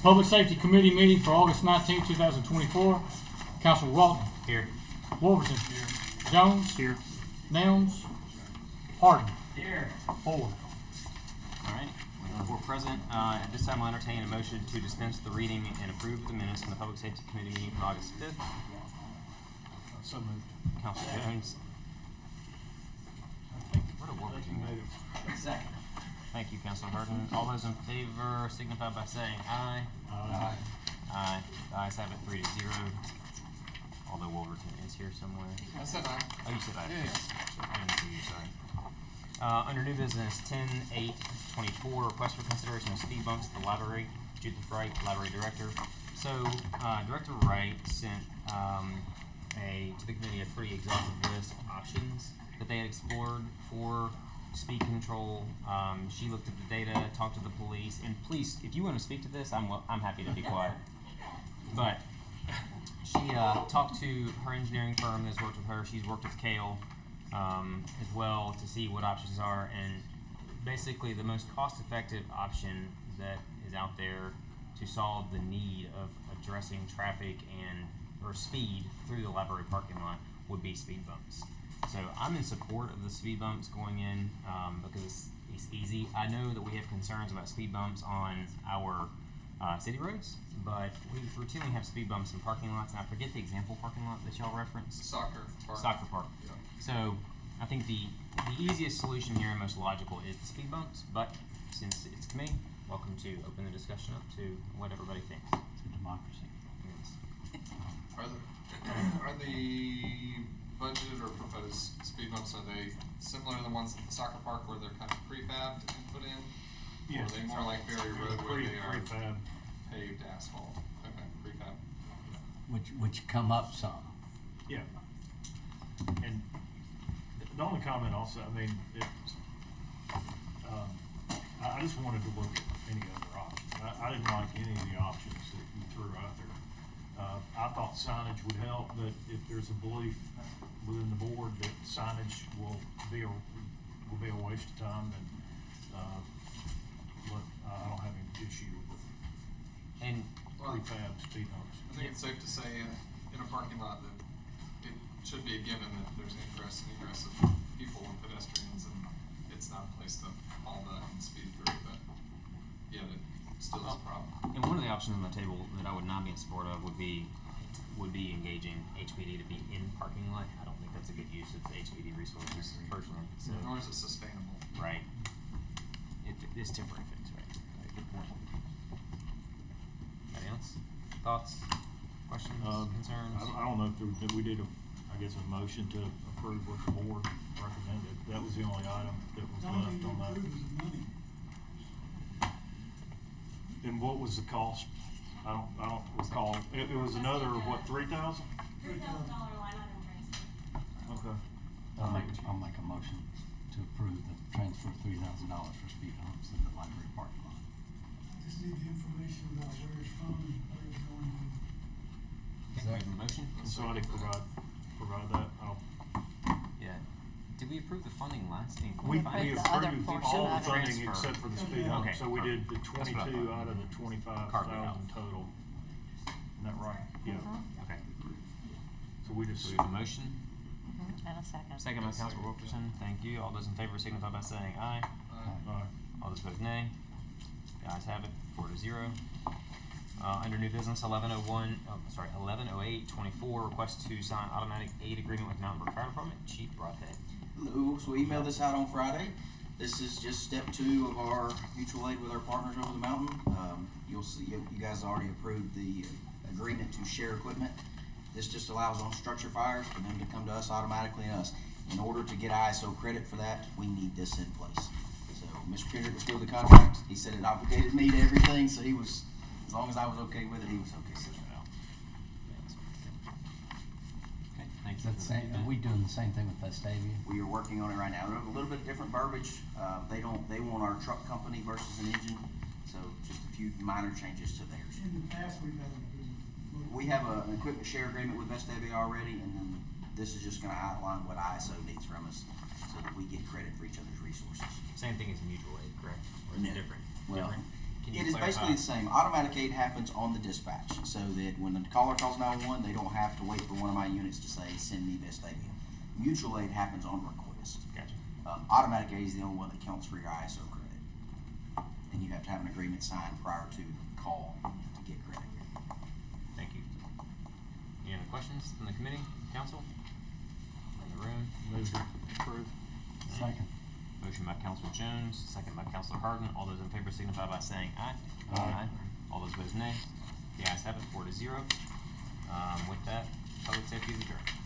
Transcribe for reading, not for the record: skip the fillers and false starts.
Public Safety Committee meeting for August 19, 2024. Councilor Walton. Here. Wolverton. Here. Jones. Here. Nelms. Harden. Here. Ford. All right. We're present. At this time, I'll entertain a motion to dispense with the reading and approve the minutes from the Public Safety Committee meeting from August 5th. So moved. Councilor Jones. Where did Wolverton go? Second. Thank you, Councilor Harden. All those in favor signify by saying aye. Aye. Aye. The ayes have it 3-0. Although Wolverton is here somewhere. I said aye. Oh, you said aye. Yeah. I didn't see you, sorry. Under new business, 10-8-24, request for consideration of speed bumps at the library. Judith Wright, library director. So, Director Wright sent to the committee a pretty exhaustive list of options that they had explored for speed control. She looked at the data, talked to the police, and please, if you want to speak to this, I'm happy to be quiet. But she talked to her engineering firm that's worked with her. She's worked with Kale as well to see what options are, and basically the most cost-effective option that is out there to solve the need of addressing traffic or speed through the library parking lot would be speed bumps. So I'm in support of the speed bumps going in because it's easy. I know that we have concerns about speed bumps on our city roads, but we routinely have speed bumps in parking lots, and I forget the example parking lot that y'all referenced. Soccer park. Soccer park. Yeah. So I think the easiest solution here and most logical is the speed bumps, but since it's committee, welcome to open the discussion up to what everybody thinks. It's a democracy. Yes. Are the budgeted or proposed speed bumps, are they similar to the ones at the soccer park where they're kind of prefabbed and put in? Yes. Or are they more like Berry Road where they are Prefab. paved asphalt? Okay, prefab. Which come up some. Yeah. And the only comment also, I mean, I just wanted to look at any other options. I didn't like any of the options that you threw out there. I thought signage would help, but if there's a belief within the board that signage will be a waste of time, then I don't have any issue with And prefab speed humps. I think it's safe to say in a parking lot that it should be a given that there's ingress and egress of people and pedestrians, and it's not a place to haul that and speed through, but yeah, it still is a problem. And one of the options on the table that I would not be in support of would be engaging HPD to be in parking lot. I don't think that's a good use of the HPD resources personally. So, Nor is it sustainable. right. It's temporary fix, right? Good point. Anybody else? Thoughts? Questions? Concerns? I don't know if we did a motion to approve what the board recommended. That was the only item that was left on that. And what was the cost? I don't recall. It was another, what, $3,000? $3,000 line item transfer. Okay. I'll make a motion to approve the transfer of $3,000 for speed humps in the library parking lot. I just need the information about where it's from and where it's going to. Okay, we have a motion? Can somebody provide that? Yeah. Did we approve the funding last meeting? We approved the other approved portion all the of it. funding Transfer. except for the speed hump. Okay, So we did the perfect. That's what I 22 thought. out of the 25,000 Carved it out. total. Isn't that right? Yeah. Okay. So we just. So we have a motion. And a second. Second by Councilor Wilkerson. Thank you. All those in favor signify by saying aye. All those opposed, nay. The ayes have it, 4-0. Under new business, 1108-24, request to sign automatic aid agreement with Mountain Brook Fire Department. Chief Broadhead. Hello, so we emailed this out on Friday. This is just step 2 of our mutual aid with our partners over the mountain. You'll see, you guys already approved the agreement to share equipment. This just allows on structure fires for them to come to us automatically and us. In order to get ISO credit for that, we need this in place. So Mr. Kendrick was still the contract. He said it obligated me to everything, so he was, as long as I was okay with it, he was okay with it. Okay, thank Is you. that the same, are we doing the same thing with Vestavia? We are working on it right now. A little bit different verbiage. They want our truck company versus an engine, so just a few minor changes to theirs. In the past, we've had a good. We have an equipment share agreement with Vestavia already, and then this is just gonna outline what ISO needs from us, so that we get credit for each other's resources. Same thing as mutual aid, correct? Or is it No. different? Well, Different? Can you It is clarify? basically the same. Automatic aid happens on the dispatch, so that when the caller calls 911, they don't have to wait for one of my units to say, send me this data. Mutual aid happens on request. Gotcha. Automatic aid is the only one that counts for your ISO credit. And you have to have an agreement signed prior to the call to get credit. Thank you. Any other questions from the committee, council? In the room? Move to approve. Second. Motion by Councilor Jones, second by Councilor Harden. All those in favor signify by saying aye. Aye. All those opposed, nay. The ayes have it, 4-0. With that, public safety is adjourned.